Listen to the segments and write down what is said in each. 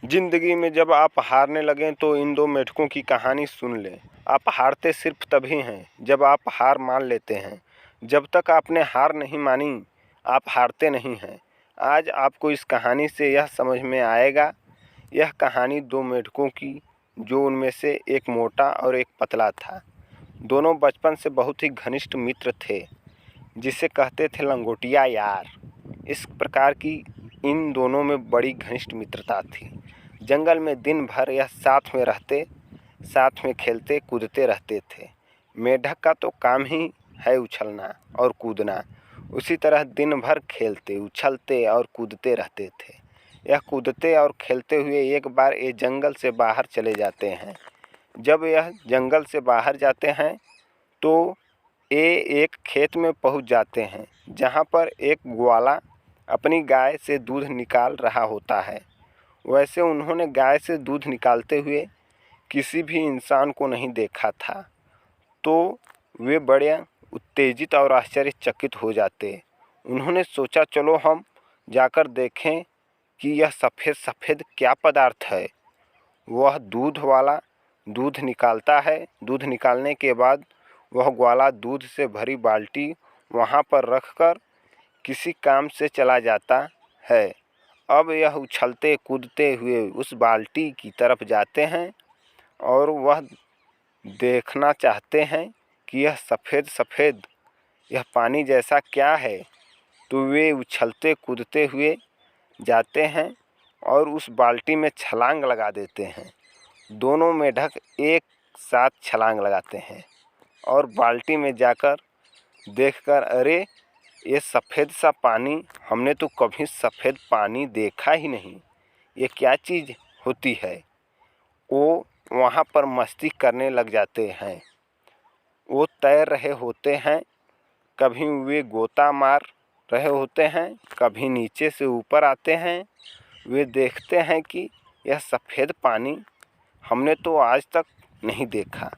जिंदगी में जब आप हारने लगें तो इन दो मेढकों की कहानी सुन लें। आप हारते सिर्फ तभी हैं जब आप हार मान लेते हैं। जब तक आपने हार नहीं मानी, आप हारते नहीं हैं। आज आपको इस कहानी से यह समझ में आएगा। यह कहानी दो मेढकों की, जो उनमें से एक मोटा और एक पतला था। दोनों बचपन से बहुत ही घनिष्ठ मित्र थे, जिसे कहते थे लंगोटिया यार। इस प्रकार की इन दोनों में बड़ी घनिष्ठ मित्रता थी। जंगल में दिन भर यह साथ में रहते, साथ में खेलते कूदते रहते थे। मेढक का तो काम ही है उछलना और कूदना। उसी तरह दिन भर खेलते, उछलते और कूदते रहते थे। यह कूदते और खेलते हुए एक बार ये जंगल से बाहर चले जाते हैं। जब यह जंगल से बाहर जाते हैं तो ये एक खेत में पहुंच जाते हैं, जहां पर एक ग्वाला अपनी गाय से दूध निकाल रहा होता है। वैसे उन्होंने गाय से दूध निकालते हुए किसी भी इंसान को नहीं देखा था, तो वे बड़े उत्तेजित और आश्चर्यचकित हो जाते। उन्होंने सोचा, चलो हम जाकर देखें कि यह सफ़ेद सफ़ेद क्या पदार्थ है। वह दूध वाला दूध निकालता है। दूध निकालने के बाद वह ग्वाला दूध से भरी बाल्टी वहाँ पर रखकर किसी काम से चला जाता है। अब यह उछलते कूदते हुए उस बाल्टी की तरफ जाते हैं और वह देखना चाहते हैं कि यह सफ़ेद सफ़ेद यह पानी जैसा क्या है। तो वे उछलते कूदते हुए जाते हैं और उस बाल्टी में छलांग लगा देते हैं। दोनों मेढक एक साथ छलांग लगाते हैं और बाल्टी में जाकर देखकर, अरे ये सफ़ेद सा पानी, हमने तो कभी सफ़ेद पानी देखा ही नहीं, ये क्या चीज़ होती है। वो वहाँ पर मस्ती करने लग जाते हैं। वो तैर रहे होते हैं, कभी वे गोता मार रहे होते हैं, कभी नीचे से ऊपर आते हैं। वे देखते हैं कि यह सफ़ेद पानी हमने तो आज तक नहीं देखा।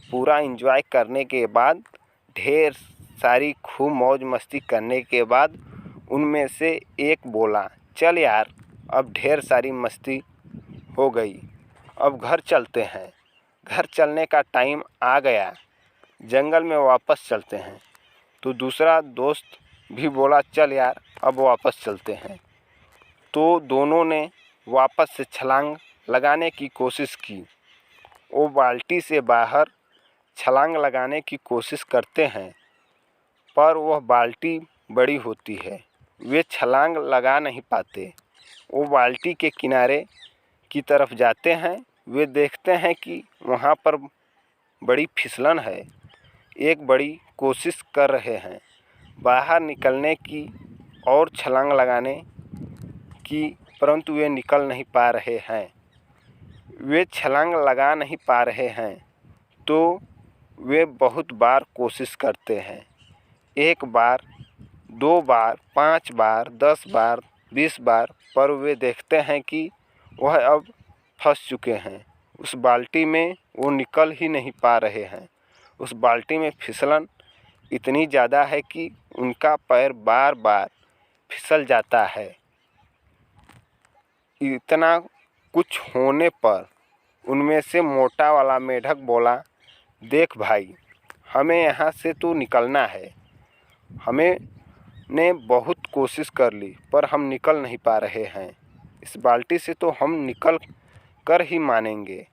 पूरा एंजॉय करने के बाद, ढेर सारी खूब मौज मस्ती करने के बाद, उनमें से एक बोला, चल यार, अब ढेर सारी मस्ती हो गई, अब घर चलते हैं। घर चलने का टाइम आ गया, जंगल में वापस चलते हैं। तो दूसरा दोस्त भी बोला, चल यार, अब वापस चलते हैं। तो दोनों ने वापस से छलांग लगाने की कोशिश की। वो बाल्टी से बाहर छलांग लगाने की कोशिश करते हैं, पर वह बाल्टी बड़ी होती है, वे छलांग लगा नहीं पाते। वो बाल्टी के किनारे की तरफ जाते हैं। वे देखते हैं कि वहाँ पर बड़ी फिसलन है। एक बड़ी कोशिश कर रहे हैं बाहर निकलने की और छलांग लगाने की, परंतु वे निकल नहीं पा रहे हैं। वे छलांग लगा नहीं पा रहे हैं तो वे बहुत बार कोशिश करते हैं। एक बार, दो बार, 5 बार, 10 बार, 20 बार, पर वे देखते हैं कि वह अब फंस चुके हैं। उस बाल्टी में वो निकल ही नहीं पा रहे हैं। उस बाल्टी में फिसलन इतनी ज़्यादा है कि उनका पैर बार बार फिसल जाता है। इतना कुछ होने पर उनमें से मोटा वाला मेढक बोला, देख भाई, हमें यहाँ से तो निकलना है। हमें ने बहुत कोशिश कर ली, पर हम निकल नहीं पा रहे हैं। इस बाल्टी से तो हम निकल कर ही मानेंगे।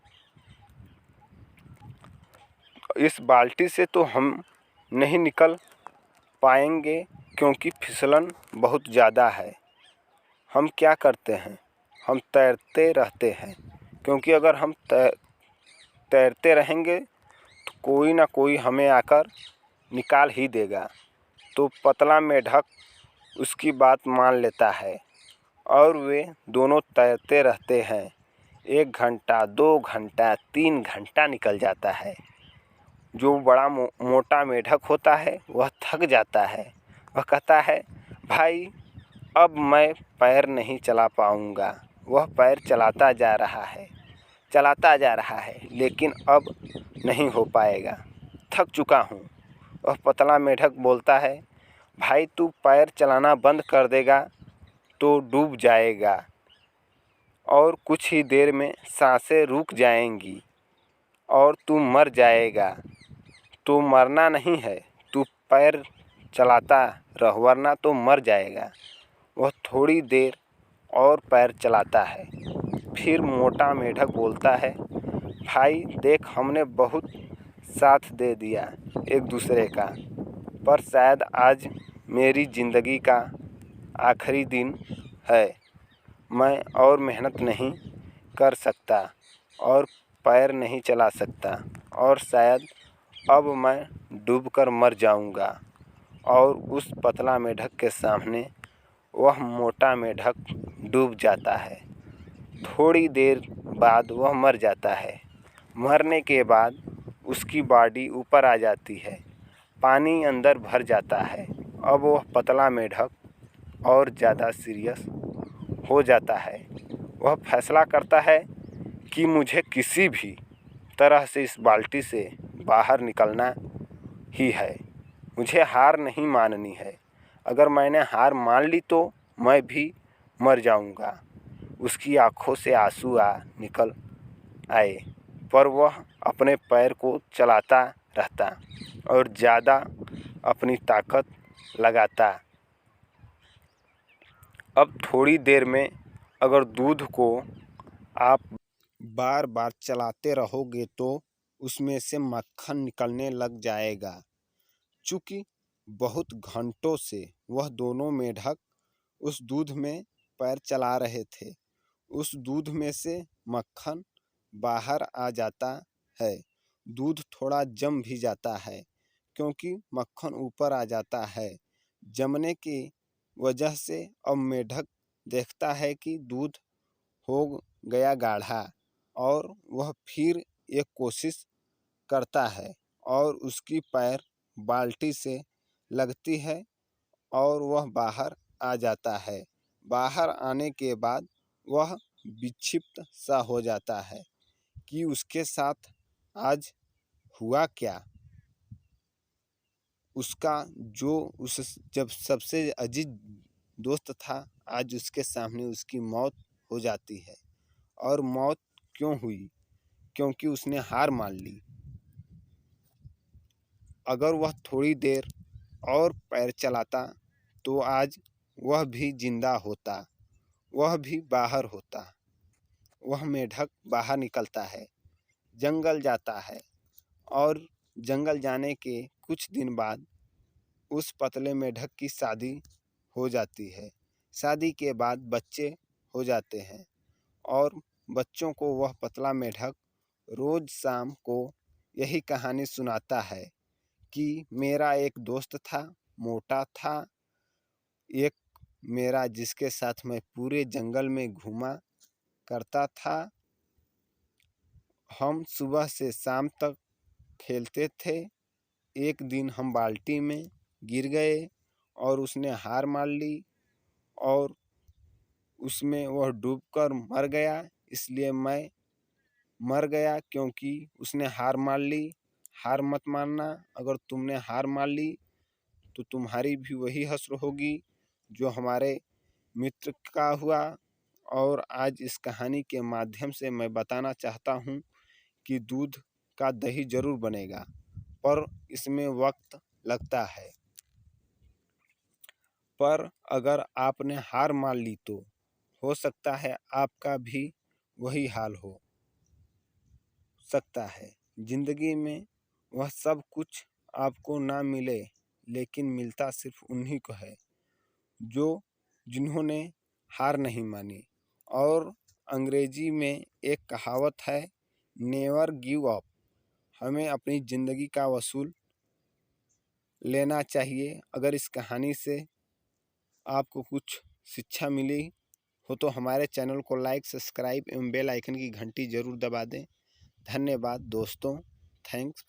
इस बाल्टी से तो हम नहीं निकल पाएंगे, क्योंकि फिसलन बहुत ज़्यादा है। हम क्या करते हैं, हम तैरते रहते हैं, क्योंकि अगर हम तैरते रहेंगे तो कोई ना कोई हमें आकर निकाल ही देगा। तो पतला मेढक उसकी बात मान लेता है और वे दोनों तैरते रहते हैं। 1 घंटा, 2 घंटा, 3 घंटा निकल जाता है। जो बड़ा मोटा मेढक होता है वह थक जाता है। वह कहता है, भाई अब मैं पैर नहीं चला पाऊँगा। वह पैर चलाता जा रहा है, चलाता जा रहा है, लेकिन अब नहीं हो पाएगा, थक चुका हूँ। वह पतला मेढक बोलता है, भाई तू पैर चलाना बंद कर देगा तो डूब जाएगा और कुछ ही देर में सांसें रुक जाएंगी और तू मर जाएगा। तो मरना नहीं है, तू पैर चलाता रह वरना तो मर जाएगा। वह थोड़ी देर और पैर चलाता है। फिर मोटा मेढक बोलता है, भाई देख, हमने बहुत साथ दे दिया एक दूसरे का, पर शायद आज मेरी ज़िंदगी का आखिरी दिन है। मैं और मेहनत नहीं कर सकता और पैर नहीं चला सकता और शायद अब मैं डूबकर मर जाऊंगा। और उस पतला मेढक के सामने वह मोटा मेढक डूब जाता है। थोड़ी देर बाद वह मर जाता है। मरने के बाद उसकी बॉडी ऊपर आ जाती है, पानी अंदर भर जाता है। अब वह पतला मेढक और ज़्यादा सीरियस हो जाता है। वह फैसला करता है कि मुझे किसी भी तरह से इस बाल्टी से बाहर निकलना ही है। मुझे हार नहीं माननी है। अगर मैंने हार मान ली तो मैं भी मर जाऊंगा। उसकी आंखों से आंसू निकल आए, पर वह अपने पैर को चलाता रहता और ज़्यादा अपनी ताकत लगाता। अब थोड़ी देर में अगर दूध को आप बार बार चलाते रहोगे तो उसमें से मक्खन निकलने लग जाएगा। चूँकि बहुत घंटों से वह दोनों मेढक उस दूध में पैर चला रहे थे, उस दूध में से मक्खन बाहर आ जाता है। दूध थोड़ा जम भी जाता है क्योंकि मक्खन ऊपर आ जाता है। जमने की वजह से अब मेढक देखता है कि दूध हो गया गाढ़ा और वह फिर एक कोशिश करता है और उसकी पैर बाल्टी से लगती है और वह बाहर आ जाता है। बाहर आने के बाद वह विक्षिप्त सा हो जाता है कि उसके साथ आज हुआ क्या। उसका जो उस जब सबसे अजीज दोस्त था, आज उसके सामने उसकी मौत हो जाती है। और मौत क्यों हुई? क्योंकि उसने हार मान ली। अगर वह थोड़ी देर और पैर चलाता तो आज वह भी जिंदा होता, वह भी बाहर होता। वह मेढक बाहर निकलता है, जंगल जाता है और जंगल जाने के कुछ दिन बाद उस पतले मेढक की शादी हो जाती है। शादी के बाद बच्चे हो जाते हैं और बच्चों को वह पतला मेढक रोज़ शाम को यही कहानी सुनाता है कि मेरा एक दोस्त था, मोटा था, एक मेरा जिसके साथ मैं पूरे जंगल में घूमा करता था। हम सुबह से शाम तक खेलते थे। एक दिन हम बाल्टी में गिर गए और उसने हार मान ली और उसमें वह डूबकर मर गया। इसलिए मैं मर गया क्योंकि उसने हार मान ली। हार मत मानना। अगर तुमने हार मान ली तो तुम्हारी भी वही हश्र होगी जो हमारे मित्र का हुआ। और आज इस कहानी के माध्यम से मैं बताना चाहता हूँ कि दूध का दही जरूर बनेगा, पर इसमें वक्त लगता है। पर अगर आपने हार मान ली तो हो सकता है आपका भी वही हाल हो सकता है। जिंदगी में वह सब कुछ आपको ना मिले, लेकिन मिलता सिर्फ उन्हीं को है जो जिन्होंने हार नहीं मानी। और अंग्रेजी में एक कहावत है, नेवर गिव अप। हमें अपनी ज़िंदगी का वसूल लेना चाहिए। अगर इस कहानी से आपको कुछ शिक्षा मिली हो तो हमारे चैनल को लाइक, सब्सक्राइब एवं बेल आइकन की घंटी ज़रूर दबा दें। धन्यवाद दोस्तों। थैंक्स।